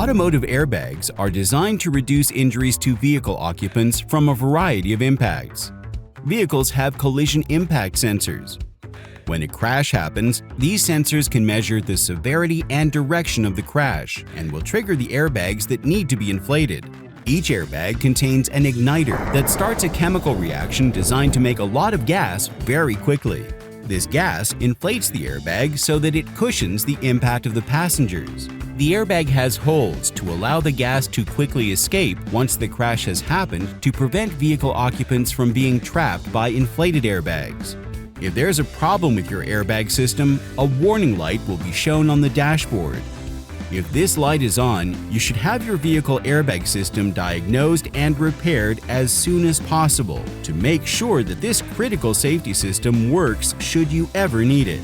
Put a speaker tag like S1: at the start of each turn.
S1: Automotive airbags are designed to reduce injuries to vehicle occupants from a variety of impacts. Vehicles have collision impact sensors. When a crash happens, these sensors can measure the severity and direction of the crash and will trigger the airbags that need to be inflated. Each airbag contains an igniter that starts a chemical reaction designed to make a lot of gas very quickly. This gas inflates the airbag so that it cushions the impact of the passengers. The airbag has holes to allow the gas to quickly escape once the crash has happened to prevent vehicle occupants from being trapped by inflated airbags. If there's a problem with your airbag system, a warning light will be shown on the dashboard. If this light is on, you should have your vehicle airbag system diagnosed and repaired as soon as possible to make sure that this critical safety system works should you ever need it.